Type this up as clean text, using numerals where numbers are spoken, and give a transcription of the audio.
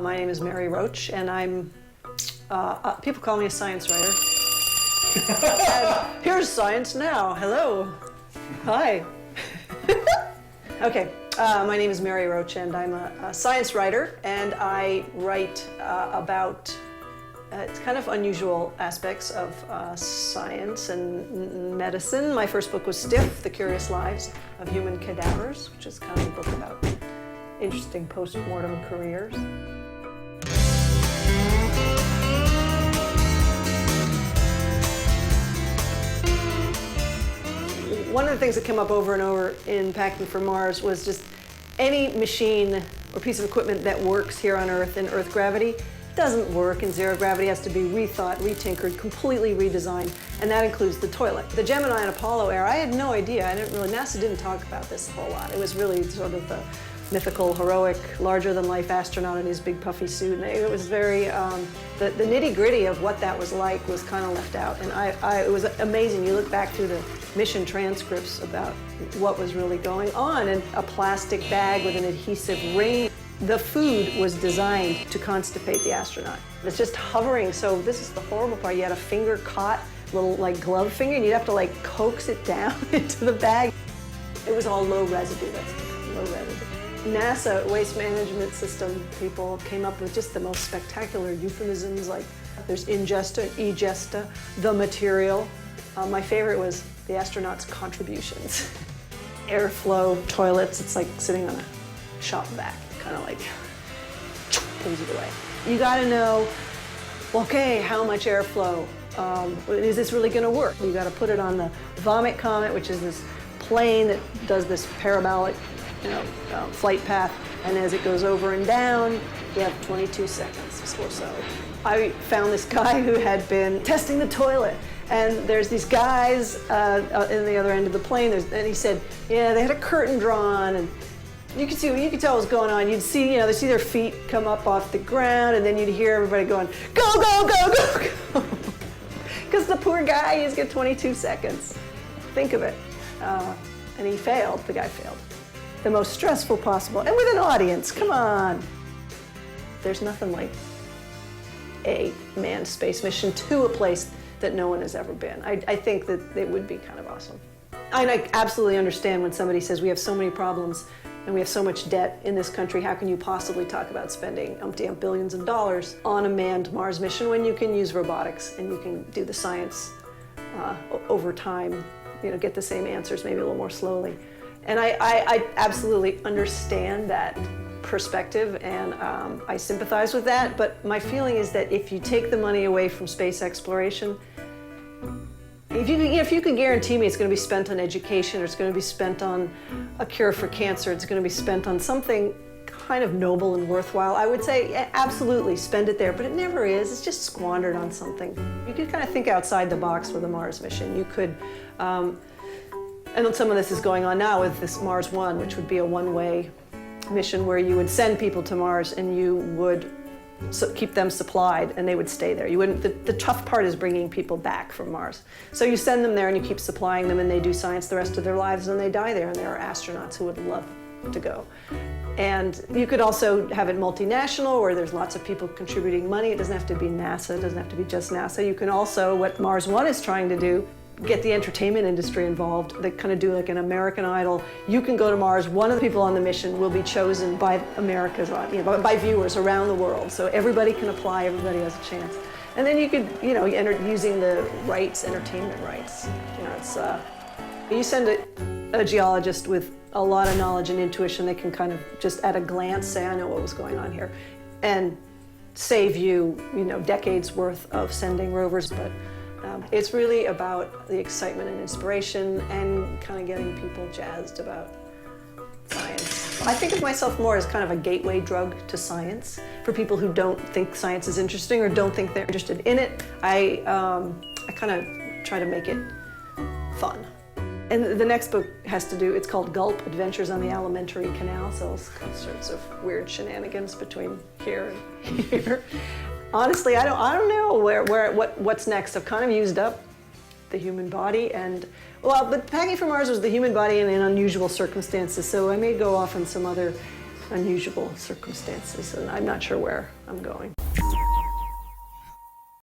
My name is Mary Roach, and I'm, people call me a science writer. And here's science now. Hello. Hi. Okay, my name is Mary Roach, and I'm a science writer, and I write about it's kind of unusual aspects of science and medicine. My first book was Stiff, The Curious Lives of Human Cadavers, which is kind of a book about interesting post-mortem careers. One of the things that came up over and over in Packing for Mars was just any machine or piece of equipment that works here on Earth in Earth gravity doesn't work in zero gravity, has to be rethought, retinkered, completely redesigned, and that includes the toilet. The Gemini and Apollo era, I had no idea. NASA didn't talk about this a whole lot. It was really sort of the mythical, heroic, larger-than-life astronaut in his big puffy suit. And it was very, the nitty-gritty of what that was like was kind of left out. And it was amazing. You look back through the mission transcripts about what was really going on, and a plastic bag with an adhesive ring. The food was designed to constipate the astronaut. It's just hovering, so this is the horrible part. You had a finger caught, little like glove finger, and you'd have to like coax it down into the bag. It was all low residue, that's low residue. NASA waste management system people came up with just the most spectacular euphemisms, like there's ingesta, egesta, the material. My favorite was the astronaut's contributions. Airflow, toilets, it's like sitting on a shop vac, kind of like pulls it away. You gotta know, okay, how much airflow? Is this really gonna work? You gotta put it on the Vomit Comet, which is this plane that does this parabolic flight path, and as it goes over and down, you have 22 seconds or so. I found this guy who had been testing the toilet, and there's these guys in the other end of the plane, and he said, yeah, they had a curtain drawn, and you could tell what was going on. You'd see, they'd see their feet come up off the ground, and then you'd hear everybody going, go, go, go, go, go. Because the poor guy, he's got 22 seconds. Think of it. And he failed, the guy failed. The most stressful possible, and with an audience, come on. There's nothing like a manned space mission to a place that no one has ever been. I think that it would be kind of awesome. I absolutely understand when somebody says we have so many problems and we have so much debt in this country, how can you possibly talk about spending billions of dollars on a manned Mars mission when you can use robotics and you can do the science over time, get the same answers maybe a little more slowly. And I absolutely understand that perspective, and I sympathize with that, but my feeling is that if you take the money away from space exploration, if you can guarantee me it's going to be spent on education, or it's going to be spent on a cure for cancer, it's going to be spent on something kind of noble and worthwhile, I would say absolutely spend it there, but it never is. It's just squandered on something. You could kind of think outside the box with a Mars mission. You could, and some of this is going on now with this Mars One, which would be a one-way mission where you would send people to Mars and you would keep them supplied and they would stay there. You wouldn't. The tough part is bringing people back from Mars. So you send them there and you keep supplying them, and they do science the rest of their lives, and they die there, and there are astronauts who would love to go. And you could also have it multinational, where there's lots of people contributing money. It doesn't have to be NASA, it doesn't have to be just NASA. You can also, what Mars One is trying to do, get the entertainment industry involved. They kind of do like an American Idol. You can go to Mars. One of the people on the mission will be chosen by by viewers around the world. So everybody can apply. Everybody has a chance. And then you could, using the rights, entertainment rights. You send a geologist with a lot of knowledge and intuition. They can kind of just at a glance say, I know what was going on here, and save you, decades worth of sending rovers. But it's really about the excitement and inspiration and kind of getting people jazzed about science. I think of myself more as kind of a gateway drug to science for people who don't think science is interesting or don't think they're interested in it. I kind of try to make it fun. And the next book has to do, it's called Gulp, Adventures on the Alimentary Canal, so it's all sorts of weird shenanigans between here and here. Honestly, I don't know what's next. I've kind of used up the human body, and but Packing for Mars was the human body in unusual circumstances, so I may go off on some other unusual circumstances, and I'm not sure where I'm going.